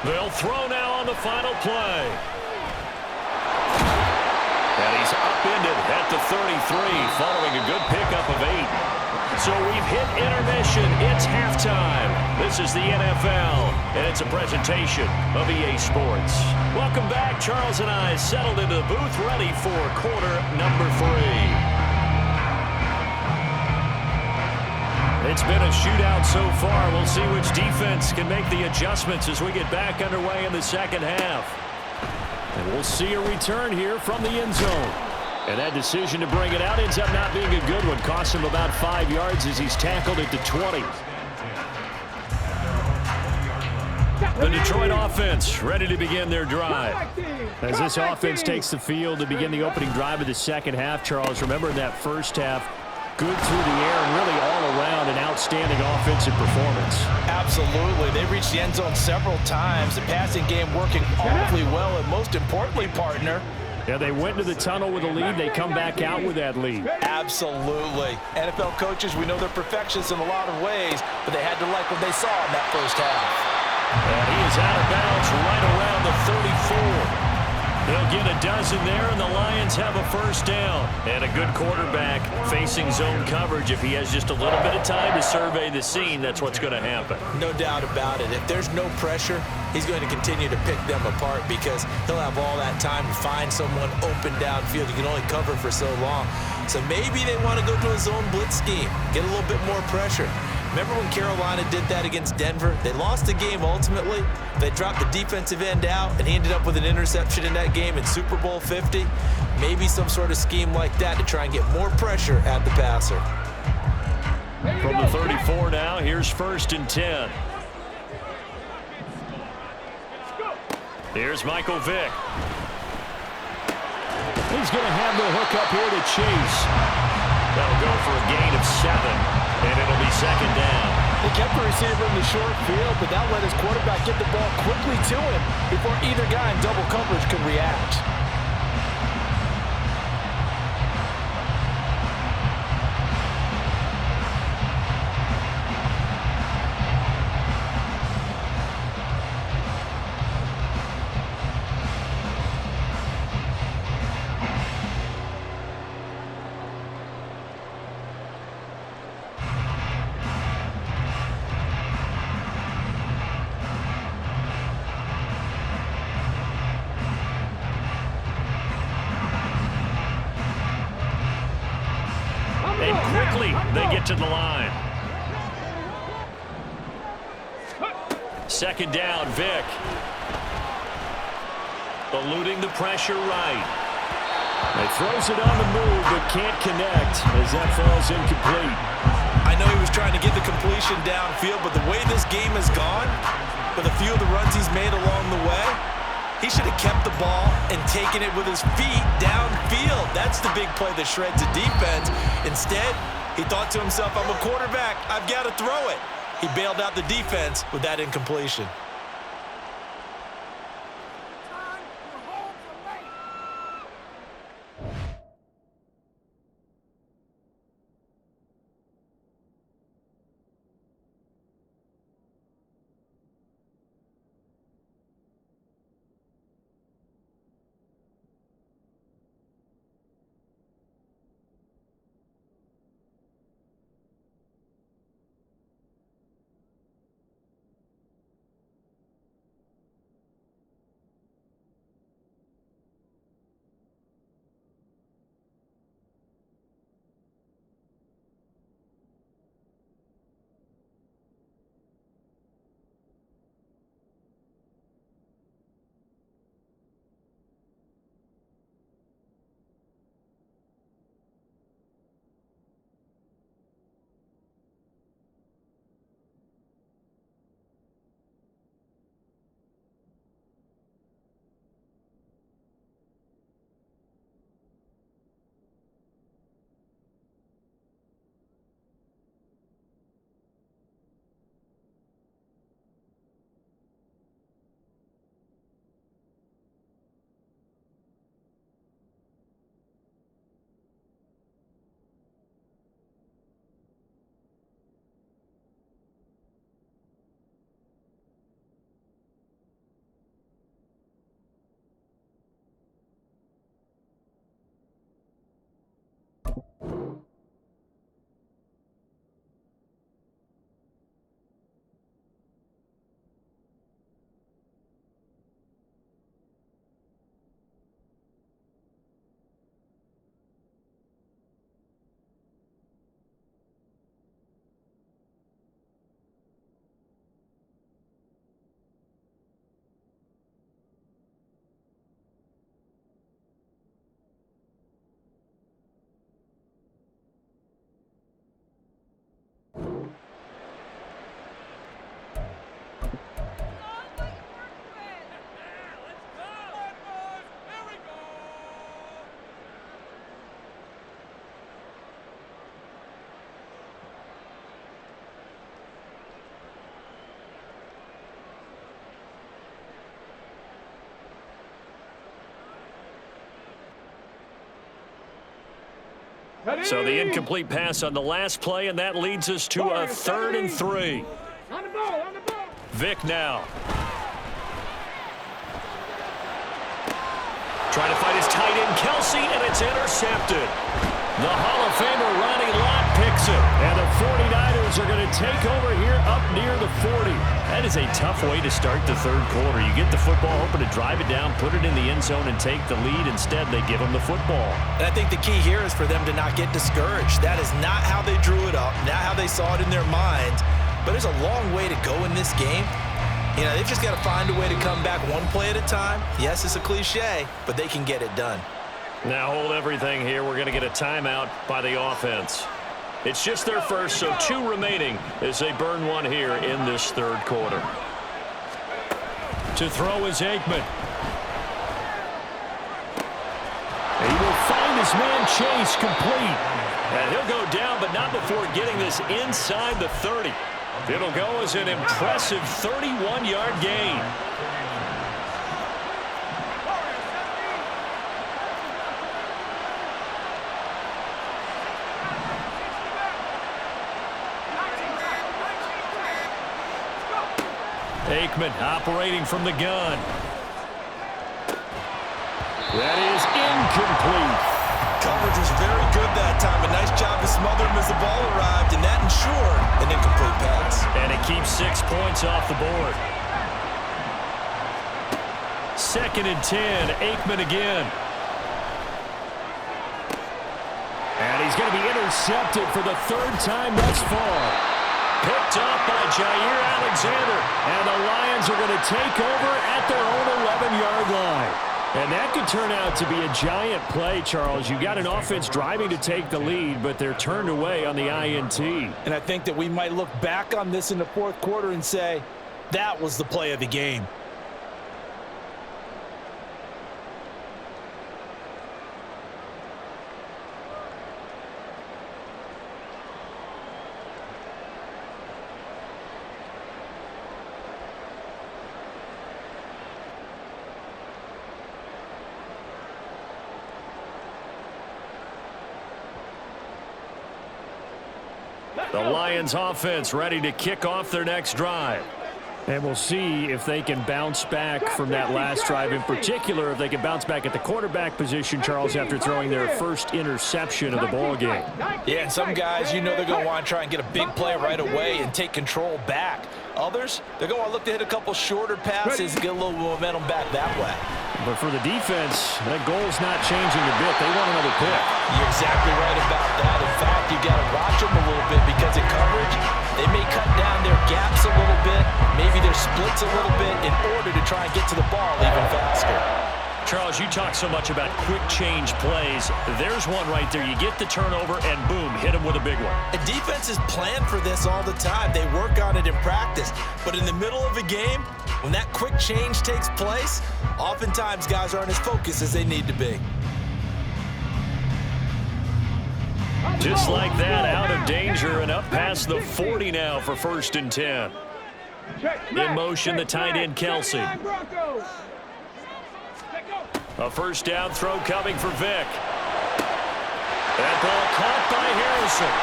They'll throw now on the final play. And he's upended at the 33 following a good pickup of 8. So we've hit intermission. It's halftime. This is the NFL, and it's a presentation of EA Sports. Welcome back. Charles and I settled into the booth, ready for quarter number 3. It's been a shootout so far. We'll see which defense can make the adjustments as we get back underway in the second half. And we'll see a return here from the end zone. And that decision to bring it out ends up not being a good one. Cost him about 5 yards as he's tackled at the 20. The Detroit offense ready to begin their drive. As this offense takes the field to begin the opening drive of the second half, Charles, remember in that first half, good through the air and really all around an outstanding offensive performance. Absolutely. They reached the end zone several times. The passing game working awfully well, and most importantly, partner, yeah, they went to the tunnel with a lead. They come back out with that lead. Absolutely. NFL coaches, we know they're perfectionists in a lot of ways, but they had to like what they saw in that first half. And he is out of bounds right around the 34. They'll get a dozen there, and the Lions have a first down. And a good quarterback facing zone coverage. If he has just a little bit of time to survey the scene, that's what's going to happen. No doubt about it. If there's no pressure, he's going to continue to pick them apart because he'll have all that time to find someone open downfield. He can only cover for so long. So maybe they want to go to a zone blitz scheme, get a little bit more pressure. Remember when Carolina did that against Denver? They lost the game ultimately. They dropped the defensive end out, and he ended up with an interception in that game in Super Bowl 50. Maybe some sort of scheme like that to try and get more pressure at the passer. From the 34 now, here's 1st and 10. Here's Michael Vick. He's going to have the hook up here to Chase. That'll go for a gain of 7, and it'll be 2nd down. They kept the receiver in the short field, but that let his quarterback get the ball quickly to him before either guy in double coverage could react. They get to the line. 2nd down, Vick. Eluding the pressure right. He throws it on the move, but can't connect as that falls incomplete. I know he was trying to get the completion downfield, but the way this game has gone, with a few of the runs he's made along the way, he should have kept the ball and taken it with his feet downfield. That's the big play that shreds the defense. Instead, he thought to himself, I'm a quarterback. I've got to throw it. He bailed out the defense with that incompletion. So the incomplete pass on the last play, and that leads us to a 3rd and 3. Vic now. Trying to find his tight end, Kelsey, and it's intercepted. The Hall of Famer Ronnie Lott picks it, and the 49ers are going to take over here up near the 40. That is a tough way to start the 3rd quarter. You get the football, hoping to drive it down, put it in the end zone, and take the lead. Instead, they give them the football. And I think the key here is for them to not get discouraged. That is not how they drew it up, not how they saw it in their minds. But there's a long way to go in this game. You know, they've just got to find a way to come back one play at a time. Yes, it's a cliche, but they can get it done. Now hold everything here. We're going to get a timeout by the offense. It's just their first, so 2 remaining as they burn one here in this 3rd quarter. To throw is Aikman. He will find his man Chase complete. And he'll go down, but not before getting this inside the 30. It'll go as an impressive 31-yard gain. Aikman operating from the gun. That is incomplete. Coverage was very good that time. A nice job to smother him as the ball arrived, and that ensured an incomplete pass. And it keeps 6 points off the board. 2nd and 10, Aikman again. And he's going to be intercepted for the 3rd time thus far. Picked up by Jair Alexander. And the Lions are going to take over at their own 11-yard line. And that could turn out to be a giant play, Charles. You got an offense driving to take the lead, but they're turned away on the INT. And I think that we might look back on this in the 4th quarter and say, that was the play of the game. The Lions offense ready to kick off their next drive. And we'll see if they can bounce back from that last drive. In particular, if they can bounce back at the quarterback position, Charles, after throwing their first interception of the ball game. Yeah, and some guys, you know they're going to want to try and get a big play right away and take control back. Others, they're going to want to look to hit a couple shorter passes, get a little momentum back that way. But for the defense, that goal's not changing a bit. They want another pick. You're exactly right about that. In fact, you got to watch them a little bit because in coverage, they may cut down their gaps a little bit, maybe their splits a little bit in order to try and get to the ball even faster. Charles, you talk so much about quick change plays. There's one right there. You get the turnover and boom, hit them with a big one. And defenses plan for this all the time. They work on it in practice. But in the middle of a game, when that quick change takes place, oftentimes guys aren't as focused as they need to be. Just like that, out of danger and up past the 40 now for 1st and 10. In motion, the tight end, Kelsey. A 1st down throw coming for Vic. That ball caught by Harrison.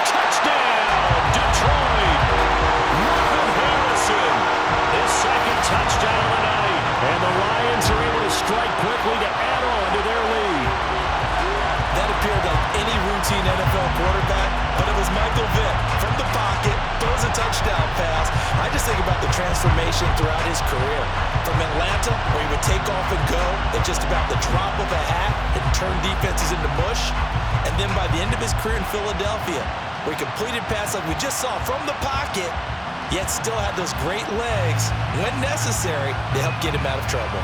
Touchdown, Detroit! Marvin Harrison, his 2nd touchdown of the night. And the Lions are able to strike quickly to add on to their lead. That appeared like any routine NFL quarterback, but it was Michael Vick from the pocket, throws a touchdown pass. I just think about the transformation throughout his career. From Atlanta, where he would take off and go at just about the drop of a hat and turn defenses into mush. And then by the end of his career in Philadelphia, where he completed passes like we just saw from the pocket, yet still had those great legs, when necessary, to help get him out of trouble.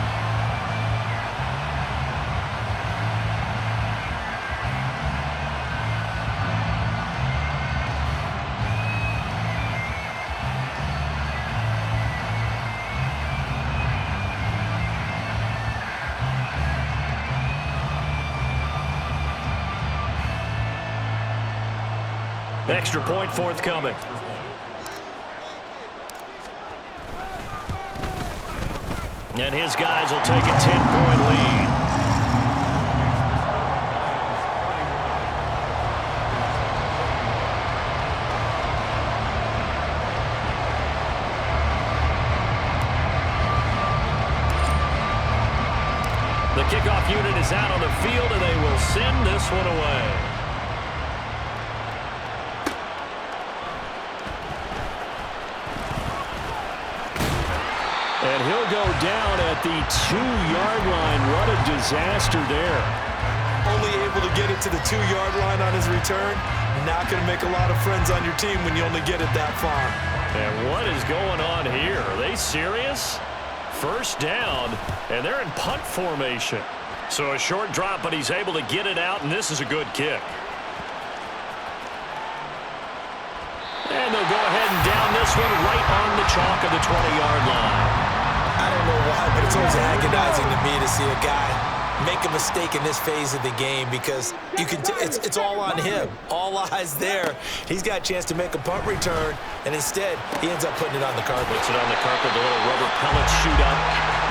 Extra point forthcoming. And his guys will take a 10-point lead. field, and they will send this one away. And he'll go down at the 2-yard line. What a disaster there. Only able to get it to the 2-yard line on his return. Not going to make a lot of friends on your team when you only get it that far. And what is going on here? Are they serious? First down, and they're in punt formation. So a short drop, but he's able to get it out, and this is a good kick. And they'll go ahead and down this one right on the chalk of the 20-yard line. I don't know why, but it's always agonizing to me to see a guy make a mistake in this phase of the game because you can it's all on him. All eyes there. He's got a chance to make a punt return, and instead he ends up putting it on the carpet. Puts it on the carpet, the little rubber pellets shoot up.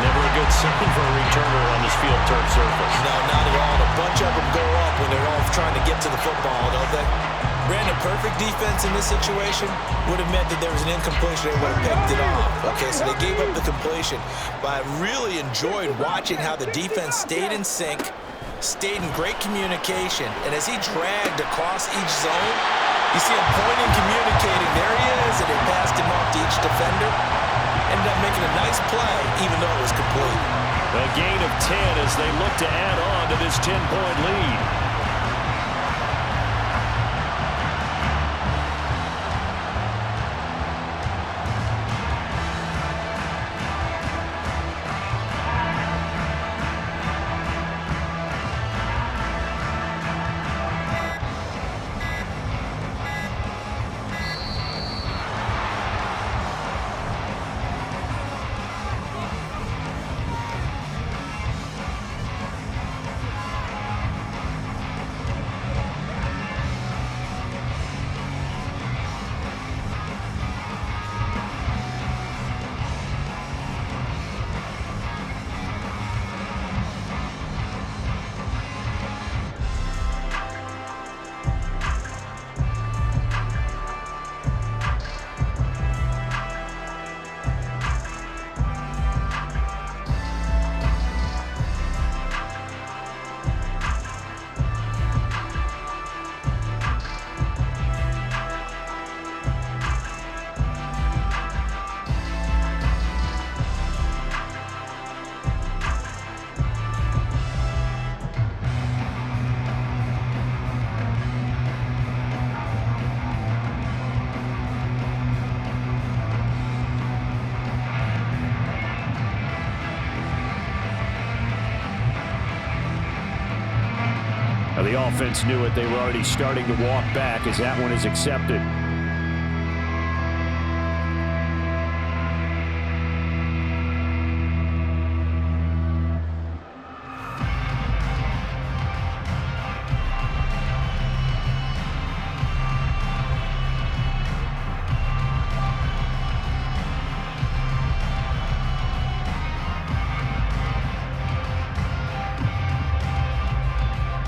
Never a good sign for a returner on this field turf surface. No, not at all. A bunch of them go up when they're all trying to get to the football, don't they? Brandon, perfect defense in this situation would have meant that there was an incompletion. They would have picked it off. Okay, so they gave up the completion. But I really enjoyed watching how the defense stayed in sync, stayed in great communication, and as he dragged across each zone, you see him pointing, communicating. There he is, and it passed him off to each defender. Ended up making a nice play, even though it was complete. A gain of 10 as they look to add on to this 10-point lead. The offense knew it. They were already starting to walk back as that one is accepted.